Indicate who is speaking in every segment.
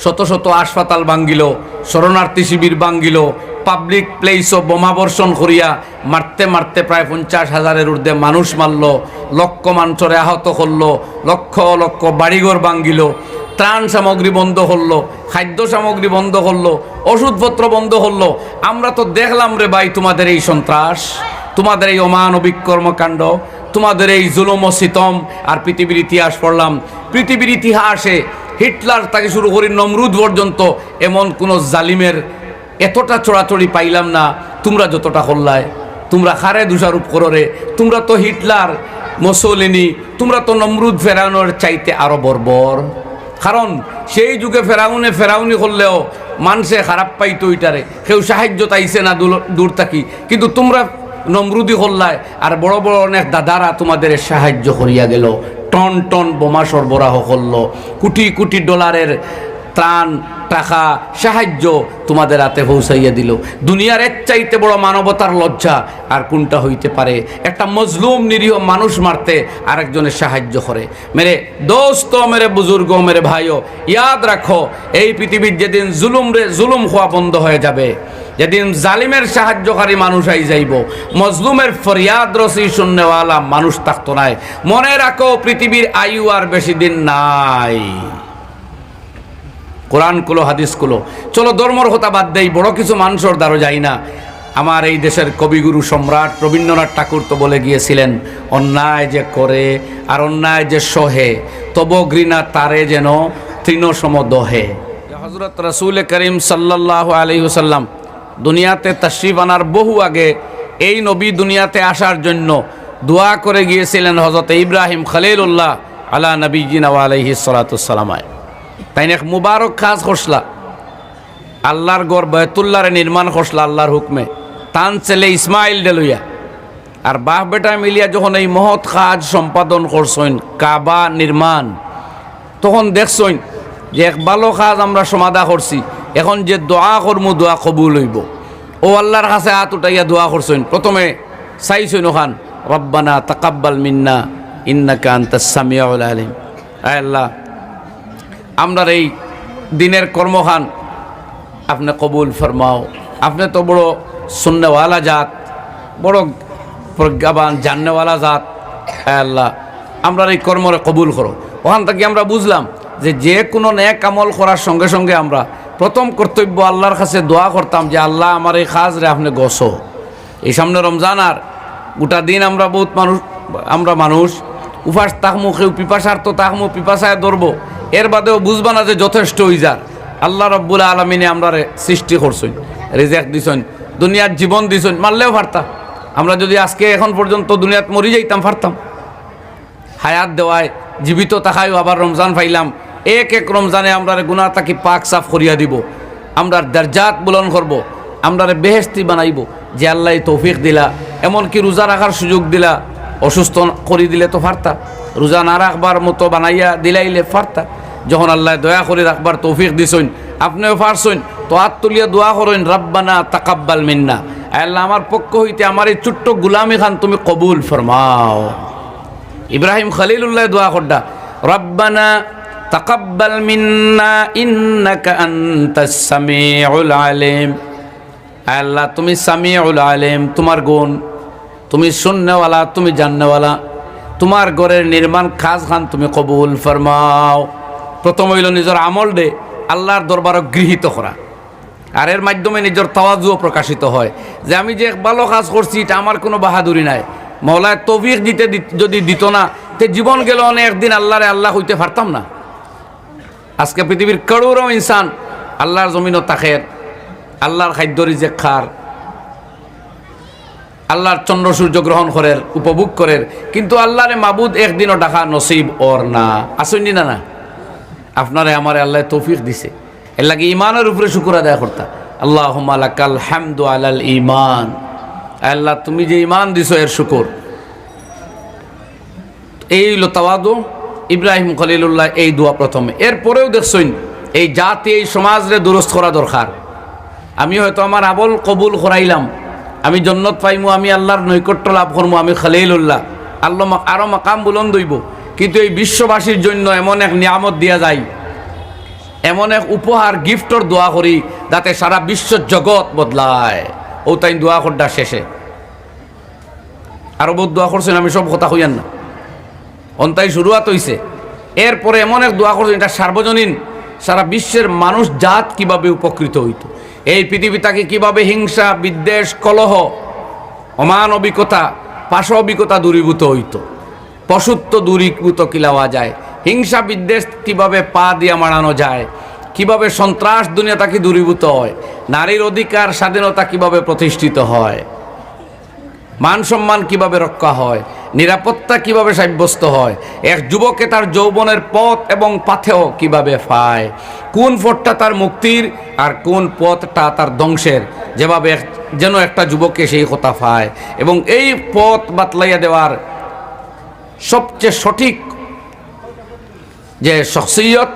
Speaker 1: শত শত হাসপাতাল ভাঙ্গিল, শরণার্থী শিবির ভাঙ্গিল, পাবলিক প্লেসও বোমাবর্ষণ করিয়া মারতে মারতে প্রায় 50,000-এর ঊর্ধ্বে মানুষ মারল, লক্ষ মানুষরে আহত করল, লক্ষ লক্ষ বাড়িঘর ভাঙ্গিল, ত্রাণ সামগ্রী বন্ধ করলো, খাদ্য সামগ্রী বন্ধ করলো, ওষুধপত্র বন্ধ করলো। আমরা তো দেখলাম রে ভাই তোমাদের এই সন্ত্রাস, তোমাদের এই অমানবিক কর্মকাণ্ড, তোমাদের এই জুলুম ও সিতম। আর পৃথিবীর ইতিহাস পড়লাম, পৃথিবীর ইতিহাসে হিটলার থেকে শুরু করি নমরুদ পর্যন্ত এমন কোনো জালিমের এতটা চড়াচড়ি পাইলাম না তোমরা যতটা করলায়। তোমরা খারে দোষারোপ করো রে, তোমরা তো হিটলার, মুসোলিনি, তোমরা তো নমরুদ ফেরাউনের চাইতে আরো বর্বর। কারণ সেই যুগে ফেরাউনি করলেও মানুষে খারাপ পাইতো, ওইটারে কেউ সাহায্য তাইছে না দূর থাকি, কিন্তু তোমরা নমরুদি করলায়। আর বড় বড় অনেক দাদারা তোমাদের সাহায্য করিয়া গেল, টন টন বোমা সরবরাহ করলো, কোটি কোটি ডলারের ত্রাণ টাকা সাহায্য তোমাদের হাতে পৌঁছাইয়া দিল। দুনিয়ার এর চাইতে বড় মানবতার লজ্জা আর কোনটা হইতে পারে? একটা মজলুম নিরীহ মানুষ মারতে আরেকজনের সাহায্য করে। মেরে দোস্ত, মেরে বুজুর্গ, মেরে ভাইও, ইয়াদ রাখো, এই পৃথিবীর যেদিন জুলুম হওয়া বন্ধ হয়ে যাবে, যেদিন জালিমের সাহায্যকারী মানুষ আই যাইব, মজলুমের ফরিয়াদ রসি শুননেওয়ালা মানুষ থাকতো নাই, মনে রাখো পৃথিবীর আয়ু আর বেশি দিন নাই। কোরআন কুলো, হাদিস কুলো। চলো ধর্মর কথা বাদ দেই, বড় কিছু মানুষের দ্বারা যাই না। আমার এই দেশের কবিগুরু সম্রাট রবীন্দ্রনাথ ঠাকুর তো বলে গিয়েছিলেন, অন্যায় যে করে আর অন্যায় যে সহে, তব ঘৃণা তারে যেন তৃণসম দহে। হযরত রাসূল করিম সাল্লাল্লাহু আলাইহি ওয়াসাল্লাম দুনিয়াতে তাশরিফ আনার বহু আগে এই নবী দুনিয়াতে আসার জন্য দোয়া করে গিয়েছিলেন হযরত ইব্রাহিম খলিলুল্লাহ আলা নবিয়িনা ওয়া আলাইহিস সালাতু ওয়াসসালাম। তাই এক মুবারক কাজ করসলা, আল্লাহর গড় বায়তুল্লাহরে নির্মাণ করসলা আল্লাহর হুকমে, তান ছেলে ইসমাইল ডেলুইয়া। আর বাপ বেটা মিলিয়া যখন এই মহৎ কাজ সম্পাদন করছেন, কাবা নির্মাণ, তখন দেখছেন যে এক ভালো কাজ আমরা সমাধা করছি, এখন যে দোয়া করমু দোয়া কবুল হইব। ও আল্লাহর কাছে হাত উঠাইয়া দোয়া করছেন। প্রথমে চাইছেন ওখান, রব্বানা তাকাব্বাল মিন্না ইন্নাকা আনতাস সামিউল আলিম। আয় আল্লাহ, আমরার এই দিনের কর্মখান আপনি কবুল ফরমাও। আপনি তো বড় শুননেওয়ালা জাত, বড় প্রজ্ঞাবান জাননেওয়ালা জাত। হ্যাঁ আল্লাহ, আমরার এই কর্মরে কবুল করো। ওখান থেকে আমরা বুঝলাম যে কোনো নেক আমল করার সঙ্গে সঙ্গে আমরা প্রথম কর্তব্য আল্লাহর কাছে দোয়া করতাম যে আল্লাহ আমার এই কাজ রে আপনি গছো। এই সামনে রমজান, আর গোটা দিন আমরা বহুত মানুষ উপাস তাকমু, কেউ পিপাসার তো তাকমু, পিপাসায় ধরবো, এর বাদেও বুঝবা না যে যথেষ্ট হই যার আল্লাহ রব্বুল আলমিনে আমরা সৃষ্টি করছেন, রিজেক্ট দিছেন, দুনিয়ার জীবন দিছেন, মারলেও পারতাম। আমরা যদি আজকে এখন পর্যন্ত দুনিয়াত মরি যাইতাম পারতাম। হায়াত দেওয়ায় জীবিত থাকায়ও আবার রমজান পাইলাম, এক এক রমজানে আমরা গুনাহ তাকে পাক সাফ করিয়া দিব, আমরা দরজাত বুলন্দ করব, আমরা বেহেশতি বানাইব। যে আল্লাহ তৌফিক দিলা, এমনকি রোজা রাখার সুযোগ দিলা, অসুস্থ করে দিলে তো পারতা, রোজা না রাখবার মতো বানাইয়া দিলাইলে পারতা। যখন আল্লাহ দয়া করে রাখবার তৌফিক দিছেন, আপনিও পারছেন, তো হাত তুলিয়া দোয়া করেন, রব্বানা তাকাব্বাল মিন্না, আল্লাহ আমার পক্ষ হইতে আমার এই ছোট্ট গুলামি খান তুমি কবুল ফরমাও। ইব্রাহিম খলিলুল্লাহ দোয়া করডা, রব্বানা তাকাব্বাল মিন্না ইন্নাকা আনতাস সামিউল আলিম। আল্লাহ তুমি সামিউল আলিম, তোমার গুণ, তুমি শুননেওয়ালা, তুমি জাননেওয়ালা, তোমার ঘরের নির্মাণ কাজ খান তুমি কবুল ফরমাও। প্রথম হইল নিজের আমল দে আল্লাহর দরবারে গৃহীত করা, আর এর মাধ্যমে নিজের তাওয়াজুও প্রকাশিত হয় যে আমি যে ভালো কাজ করছি এটা আমার কোনো বাহাদুরি নাই, মওলায় তৌফিক যদি দিত না তে জীবন গেল অনেক দিন আল্লাহরে আল্লাহ হইতে পারতাম না। আজকে পৃথিবীর করোড়ো ইনসান আল্লাহর জমিনও তাকের, আল্লাহর খাদ্য রিজেক খার, আল্লাহর চন্দ্র সূর্য গ্রহণ করের, উপভোগ করের, কিন্তু আল্লাহরে মাবুদ একদিনও ডাকা নসিব ওর না। আসেননি না? না, আপনারে আমারে আল্লাহ তৌফিক দিছে, এর লাগে ইমানের উপরে শুকর আদায় করতা। আল্লাহুম্মা লাকাল হামদু আলাল ঈমান। আল্লাহ তুমি যে ঈমান দিছো এর শুকর। এই হলো তাওয়াদু। ইব্রাহিম খলিলুল্লাহ এই দোয়া প্রথমে। এরপরেও দেখছেন এই জাতি, এই সমাজরে দুরস্ত করা দরকার। আমি হয়তো আমার আমল কবুল করাইলাম, আমি জন্নত পাইমু, আমি আল্লাহর নৈকট্য লাভ করবো, আমি খলিলুল্লাহ, আল্লাহ আরো মাকাম বুলন্দ হইব, কিন্তু এই বিশ্ববাসীর জন্য এমন এক নিয়ামত দিয়া যায়, এমন এক উপহার গিফটর দোয়া করি যাতে সারা বিশ্ব জগৎ বদলায়। ও তাই দোয়া করডা শেষে আরো বহুত দোয়া করছেন, আমি সব কথা হইয়ান না, অন্তাই শুরুয়াত হইছে। এরপরে এমন এক দোয়া করছেন এটা সার্বজনীন, সারা বিশ্বের মানুষ জাত কিভাবে উপকৃত হইত, এই পৃথিবীটাকে কিভাবে হিংসা বিদ্বেষ কলহ অমানবিকতা পাশবিকতা দূরীভূত হইত, পশুত্ব দূরীভূত কিলাওয়া যায়, হিংসা বিদ্বেষ কিভাবে পা দিয়া মারানো যায়, কিভাবে সন্ত্রাস দুনিয়াটাকে দূরীভূত হয়, নারীর অধিকার স্বাধীনতা কিভাবে প্রতিষ্ঠিত হয়, মান সম্মান কিভাবে রক্ষা হয়, নিরাপত্তা কিভাবে সাব্যস্ত হয়, এক যুবকে তার যৌবনের পথ এবং পাথেও কিভাবে পায়, কোন পথটা তার মুক্তির আর কোন পথটা তার ধ্বংসের, যেভাবে যেন একটা যুবককে সেই কথা পায়। এবং এই পথ বাতলাইয়া দেওয়ার সবচেয়ে সঠিক যে শখসিয়ত,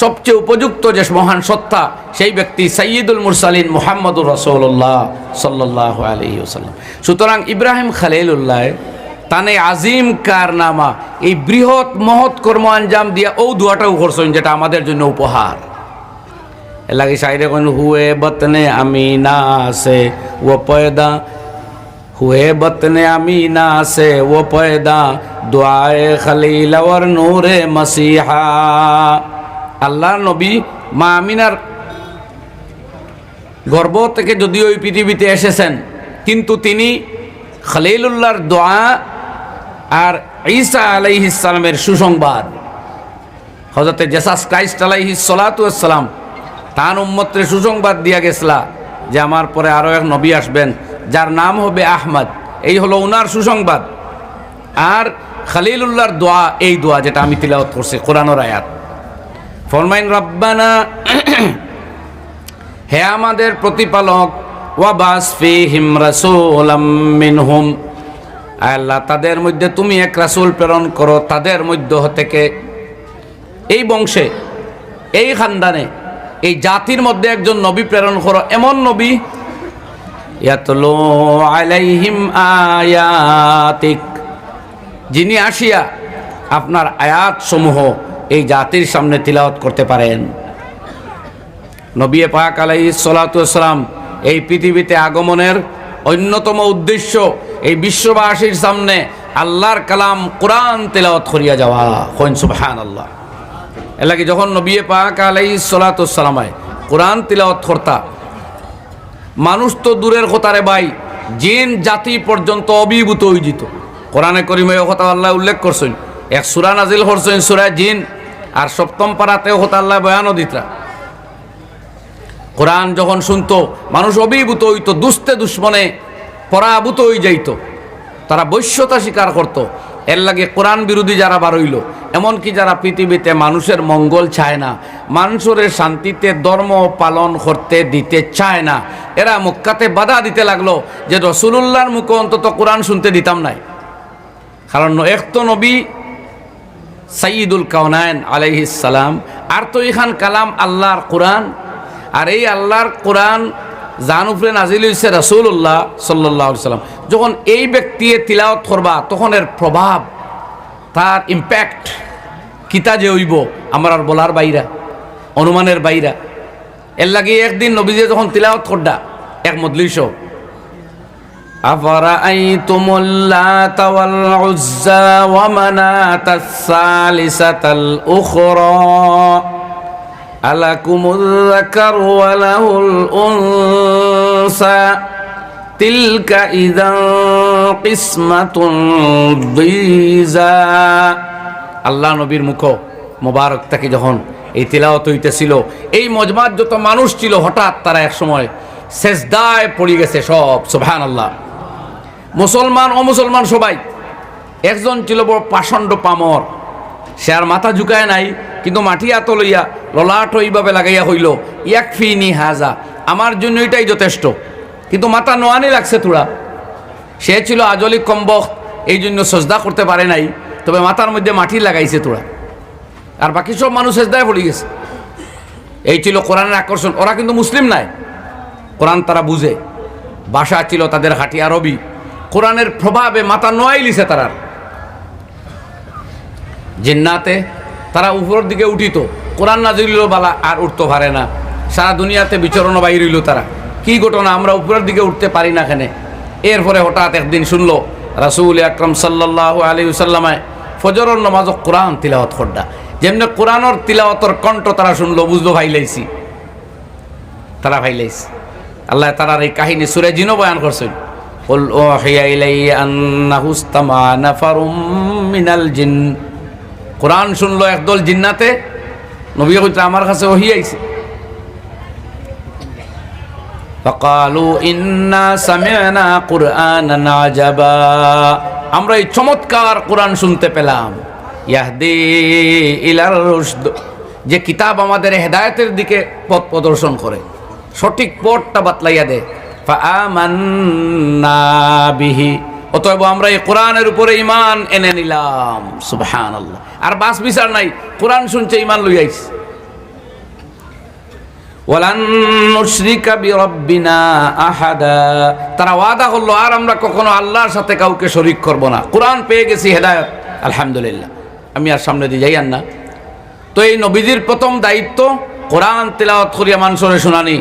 Speaker 1: সবচেয়ে উপযুক্ত যে মহান সত্তা, সেই ব্যক্তি সাইয়্যিদুল মুরসালিন মুহাম্মদুর রাসূলুল্লাহ সাল্লাল্লাহু আলাইহি ওয়াসাল্লাম। সুতরাং ইব্রাহিম খলিলুল্লাহ তানে আজিম কারনামা, এই বৃহৎ মহৎ কর্ম আঞ্জাম দিয়া ও দোয়াটাও করছেন, যেটা আমাদের জন্য উপহার। এর লাগে শায়রে কোন হুয়ে বতনে আমিনা সে ও পয়দা, হুয়ে বতনে আমিনা সে ও পয়দা, দুআয়ে খলিল ওর নূরে মসিহা। আল্লাহর নবী মা আমিনার গর্ভ থেকে যদিও ওই পৃথিবীতে এসেছেন, কিন্তু তিনি খলিলুল্লাহর দোয়া আর ঈসা আলাইহিস সালামের সুসংবাদ, হযরতে জেসাস ক্রাইস্ট আলাইহিস সালাতু ওয়াস সালাম তার উম্মতরে সুসংবাদ দিয়া গেছলা যে আমার পরে আরো এক নবী আসবেন যার নাম হবে আহমদ। এই হলো ওনার সুসংবাদ। আর খলিলুল্লাহর দোয়া, এই দোয়া যেটা আমি তিলাওয়াত করছি কোরআনের আয়াত, ফরমাইন রব্বানা, হে আমাদের প্রতিপালক, ওয়াবাস ফীহিম রাসূলাম মিনহুম, আল্লাহ তাদের মধ্যে তুমি এক রাসূল প্রেরণ করো তাদের মধ্য থেকে, এই বংশে এই খানদানে এই জাতির মধ্যে একজন নবী প্রেরণ করো, এমন নবী ইয়াতলু আলাইহিম আয়াতিক, যিনি আসিয়া আপনার আয়াত সমূহ এই জাতির সামনে তিলাওয়াত করতে পারেন। নবী পাক আলাইহিস সালাতু ওয়াস সালাম এই পৃথিবীতে আগমনের অন্যতম উদ্দেশ্য এই বিশ্ববাসীর সামনে আল্লাহর কালাম কোরআন তেলাওয়াত করিয়া যাওয়া। কইন সুবহানাল্লাহ। এর লাগে যখন নবী পাক আলাইহিস সালাতু ওয়াস সালাম কোরআন তিলাওয়াত করতা, মানুষ তো দূরের কথারে ভাই, জিন জাতি পর্যন্ত অভিভূত হয়ে যেত। কোরআনে করিমে কথা আল্লাহ উল্লেখ করছেন, এক সূরা নাজিল করছেন সূরা জিন, আর সপ্তম পারাতেও কথা আল্লাহ বয়ানও দিতা। কোরআন যখন শুনতো মানুষ অভিভূত হইতো, দুস্তে দুশ্মনে পরাভূত হয়ে যাইত, তারা বৈশ্যতা স্বীকার করত। এর লাগে কোরআন বিরোধী যারা বার হইল, এমনকি যারা পৃথিবীতে মানুষের মঙ্গল চায় না, মানুষের শান্তিতে ধর্ম পালন করতে দিতে চায় না, এরা মক্কাতে বাধা দিতে লাগলো যে রাসূলুল্লাহর মুখে অন্তত কোরআন শুনতে দিতাম নাই। কারণ এক তো নবী সাইয়্যিদুল কাওনাইন আলাইহিস সালাম, আর তো এখান কালাম আল্লাহর কোরআন, আর এই আল্লাহর কোরআন যান উপরে নাজিল হইছে রাসূলুল্লাহ সাল্লাল্লাহু আলাইহি সাল্লাম, যখন এই ব্যক্তি তিলাওয়াত করবা তখন এর প্রভাব, তার ইম্প্যাক্ট কিতা যে হইব আমার আর বলার বাইরা, অনুমানের বাইরা। এর লাগে একদিন নবীজি যখন তিলাওয়াত করডা এক মজলিস, আফারাআইতুমুল লাতা ওয়াল উজ্জা ওয়া মানাতাস সালিসাতাল উখরা আলাকুমুল যাকারু ওয়া লাহুল উনসা তিলকা ইযান কিসমাতুন দীজা। আল্লাহ নবীর মুখ মোবারক থেকে যখন এই তিলাওয়াত হইতেছিল, এই মজমার যত মানুষ ছিল হঠাৎ তারা এক সময় সেজদায় পড়ে গেছে সব। সুবহানাল্লাহ। মুসলমান অমুসলমান সবাই। একজন ছিল বড় পাষণ্ড পামর, সে আর মাথা ঝুঁকায় নাই, কিন্তু মাটি আত লইয়া ললাট ওইভাবে লাগাইয়া হইল, ইয়াকফিনি হাজা, আমার জন্য এটাই যথেষ্ট, কিন্তু মাথা নোয়ানি লাগছে তোরা। সে ছিল আজলি কম্বক, এই জন্য সজদা করতে পারে নাই, তবে মাথার মধ্যে মাটি লাগাইছে তোরা, আর বাকি সব মানুষ সেজদায় পড়ে গেছে। এই ছিল কোরআনের আকর্ষণ। ওরা কিন্তু মুসলিম নাই, কোরআন তারা বুঝে, ভাষা ছিল তাদের হাটি আরবি, কোরআনের প্রভাবে মাথা নোয়াই লিছে তারা। জিন্নাতে তারা উপরের দিকে উঠিত, কোরআন নাজিল হইল বালা আর উঠতে পারে না, সারা দুনিয়াতে বিচরণ বাইর হইল তারা। কি ঘটনা, আমরা উপরের দিকে উঠতে পারি না কেন? এরপরে হঠাৎ একদিন শুনলো রাসূল আকরাম সাল্লাল্লাহু আলাইহি ওয়াসাল্লামে ফজরের নামাজে কোরআন তিলাওয়াত করডা। যেমনি কোরআনের তিলাওয়াতের কণ্ঠ তারা শুনলো, বুঝলো ভাইলাইছি, তারা ভাইলাইছি। আল্লাহ তারার এই কাহিনী সূরা জিনও বয়ান করছেন। কুল উহিয়া ইলাইয়া আন্নাহু ইসতামা নাফারুম মিনাল জিন। কোরআন শুনলো একদল জিন্নাতে, নবী কইতে আমার কাছে ওহী আইছে। ফাকালু ইন্না সামি'না কুরআনান আজাবা, আমরা এই চমৎকার কোরআন শুনতে পেলাম। ইয়াহদি ইলার রুশদ, যে কিতাব আমাদের হেদায়েতের দিকে পথ প্রদর্শন করে, সঠিক পথটা বাতলাইয়া দেয়। ফাআমান্না বিহি, অতএব আমরা এই কোরআনের উপরে ঈমান এনে নিলাম। সুবহানাল্লাহ। আর বাস বিচার নাই, কোরআন শুনছে ঈমান লই আইছে। ওয়ালান নুশরিকা বিরাব্বিনা আহাদা, তারা ওয়াদা করলো আর আমরা কখনো আল্লাহর সাথে কাউকে শরীক করব না। কোরআন পেয়ে গেছি, হেদায়েত, আলহামদুলিল্লাহ। আমি আর সামনে দিয়ে যাই আর না। তো এই নবীজির প্রথম দায়িত্ব কোরআন তেলাওয়াত করিয়া মানুষের শুনানি।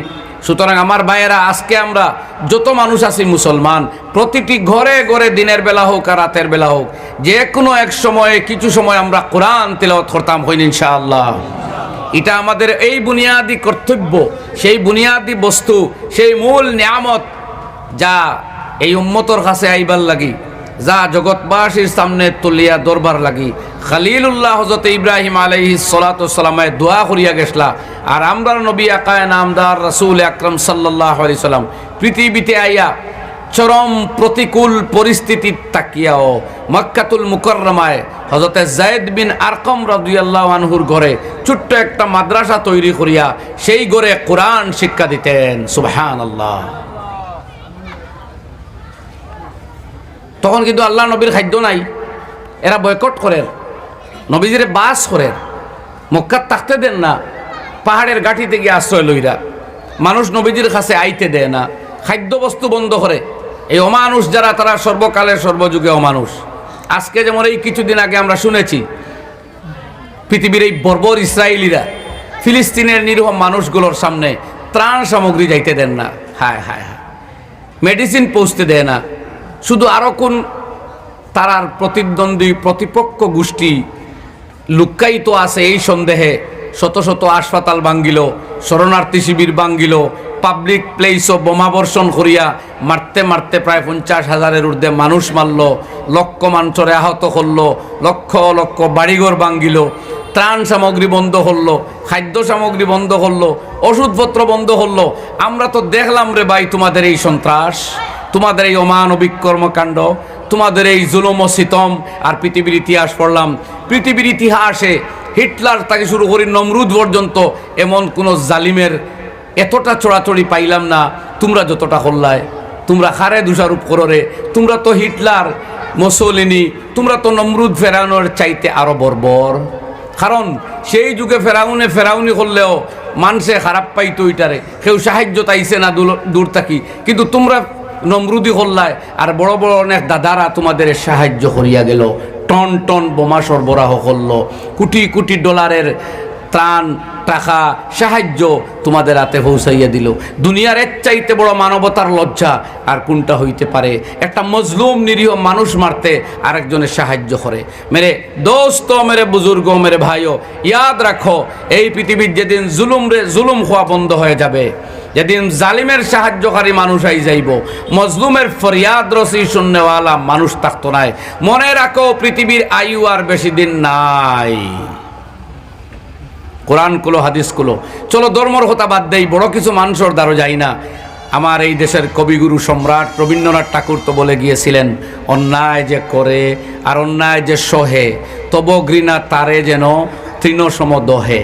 Speaker 1: সুতরাং আমার ভাইয়েরা, আজকে আমরা যত মানুষ আছি মুসলমান, প্রতিটি ঘরে ঘরে দিনের বেলা হোক আর রাতের বেলা হোক, যে কোনো এক সময়ে কিছু সময় আমরা কোরআন তেলাওয়াত করতাম হইন ইনশাআল্লাহ। এটা আমাদের এই বুনিয়াদি কর্তব্য, সেই বুনিয়াদি বস্তু, সেই মূল নিয়ামত যা এই উম্মতর কাছে আইবার লাগি, যা জগৎবাসীর সামনে তুলিয়া দরবার লাগি খলিলুল্লাহ হযরত ইব্রাহিম আলাইহিস সালাতু ওয়াস সালামে দোয়া করিয়া গেছলা। আর আমরা নবী আকায়ে নামদার রাসূল আকরাম সাল্লাল্লাহু আলাইহি সাল্লাম পৃথিবীতে আইয়া চরম প্রতিকূল পরিস্থিতি তাকিয়াও মক্কাতুল মুকাররমায় হযরত যায়েদ বিন আরকম রাদিয়াল্লাহু আনহুর ঘরে ছোট্ট একটা মাদ্রাসা তৈরি করিয়া সেই ঘরে কোরআন শিক্ষা দিতেন। সুবহানাল্লাহ। তখন কিন্তু আল্লাহ নবীর খাদ্য নাই, এরা বয়কট করেন, নবীজিরে বাস করেন, মক্কাত থাকতে দেন না, পাহাড়ের গাঠিতে গিয়ে আশ্রয় লইরা, মানুষ নবীজির কাছে আইতে দেয় না, খাদ্য বস্তু বন্ধ করে। এই অমানুষ যারা, তারা সর্বকালের সর্বযুগে অমানুষ। আজকে যেমন এই কিছুদিন আগে আমরা শুনেছি পৃথিবীর এই বর্বর ইসরায়েলিরা ফিলিস্তিনের নিরীহ মানুষগুলোর সামনে ত্রাণ সামগ্রী যাইতে দেন না। হায় হায় হায়, মেডিসিন পৌঁছতে দেয় না। শুধু আরো কোন তারার প্রতিদ্বন্দ্বী প্রতিপক্ষ গোষ্ঠী লুক্কায়িত আছে এই সন্দেহে শত শত হাসপাতাল ভাঙ্গিল, শরণার্থী শিবির ভাঙ্গিল, পাবলিক প্লেসও বোমাবর্ষণ করিয়া মারতে মারতে প্রায় 50,000-এর ঊর্ধ্বে মানুষ মারল, লক্ষ মানুষরে আহত করল, লক্ষ লক্ষ বাড়িঘর ভাঙ্গিল, ত্রাণ সামগ্রী বন্ধ করলো, খাদ্য সামগ্রী বন্ধ করলো, ওষুধপত্র বন্ধ করলো। আমরা তো দেখলাম রে ভাই তোমাদের এই সন্ত্রাস, তোমাদের এই অমানবিক কর্মকাণ্ড, তোমাদের এই জুলুম ও সিতম। আর পৃথিবীর ইতিহাস পড়লাম, পৃথিবীর ইতিহাসে হিটলার থেকে শুরু করি নমরুদ পর্যন্ত এমন কোনো জালিমের এতটা চড়াচড়ি পাইলাম না তোমরা যতটা করলায়। তোমরা খারে দোষারোপ করো রে, তোমরা তো হিটলার, মুসোলিনি, তোমরা তো নমরুদ ফেরাউনের চাইতে আরো বর্বর। কারণ সেই যুগে ফেরাউনি করলেও মানুষে খারাপ পাইতো, ওইটারে কেউ সাহায্য তাইছে না দূর থাকি। কিন্তু তোমরা নমরুদি করলায়, আর বড় বড় অনেক দাদারা তোমাদের সাহায্য করিয়া গেল, টন টন বোমা সরবরাহ করলো, কোটি কোটি ডলারের ত্রাণ টাকা সাহায্য তোমাদের হাতে পৌঁছাইয়া দিল। দুনিয়ার এর চাইতে বড় মানবতার লজ্জা আর কোনটা হইতে পারে? একটা মজলুম নিরীহ মানুষ মারতে আরেকজনের সাহায্য করে। মেরে দোস্ত, মেরে বুজুর্গ, মেরে ভাইও, ইয়াদ রাখো, এই পৃথিবীর যেদিন জুলুম হওয়া বন্ধ হয়ে যাবে, যেদিন জালিমের সাহায্যকারী মানুষ আই যাইব, মজলুমের ফরিয়াদ রসি শুননেওয়ালা মানুষ থাকতো নাই, মনে রাখো পৃথিবীর আয়ু আর বেশি দিন নাই। কোরআন কুলো, হাদিস কুলো। চলো ধর্মর কথা বাদ দেই, বড় কিছু মানুষের দ্বারা যাই না। আমার এই দেশের কবিগুরু সম্রাট রবীন্দ্রনাথ ঠাকুর তো বলে গিয়েছিলেন, অন্যায় যে করে আর অন্যায় যে সহে, তব ঘৃণা তারে যেন তৃণসম দহে।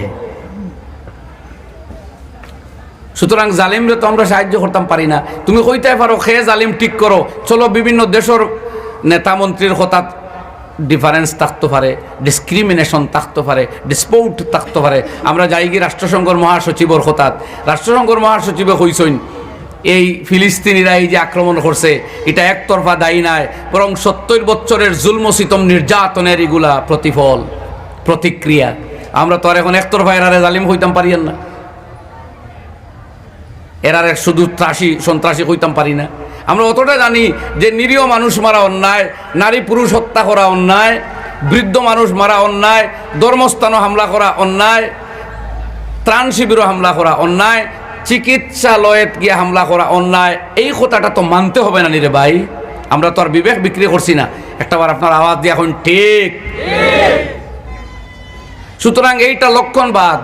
Speaker 1: সুতরাং জালিমরে তো আমরা সাহায্য করতাম পারি না। তুমি কইতে পারো খে জালিম ঠিক করো, চলো বিভিন্ন দেশের নেতা মন্ত্রীর কথা ডিফারেন্স থাকতে পারে, ডিসক্রিমিনেশন থাকতে পারে, ডিসপিউট থাকতে পারে। আমরা যাই কি রাষ্ট্রসংঘের মহাসচিবর হঠাৎ রাষ্ট্রসংঘের মহাসচিবে কইসইন এই ফিলিস্তিনিরা এই যে আক্রমণ করছে এটা একতরফা দায়ী নাই, বরং 70 বছরের জুলম সিতম নির্যাতনের এগুলা প্রতিফল, প্রতিক্রিয়া। আমরা তো আর এখন একতরফা এরারে জালিম হইতাম পারিয়েন না, এরারে শুধু ত্রাসী সন্ত্রাসী হইতাম পারি না। আমরা অতটা জানি যে নিরীহ মানুষ মারা অন্যায়, নারী পুরুষ হত্যা করা অন্যায়, বৃদ্ধ মানুষ মারা অন্যায়, ধর্মস্থানও হামলা করা অন্যায়, ত্রাণ শিবিরও হামলা করা অন্যায়, চিকিৎসালয়ে গিয়ে হামলা করা অন্যায়। এই কথাটা তো মানতে হবে না নিরে ভাই, আমরা তো আর বিবেক বিক্রি করছি না। একটাবার আপনার আওয়াজ দিয়ে এখন ঠিক। সুতরাং এইটা লক্ষণবাদ।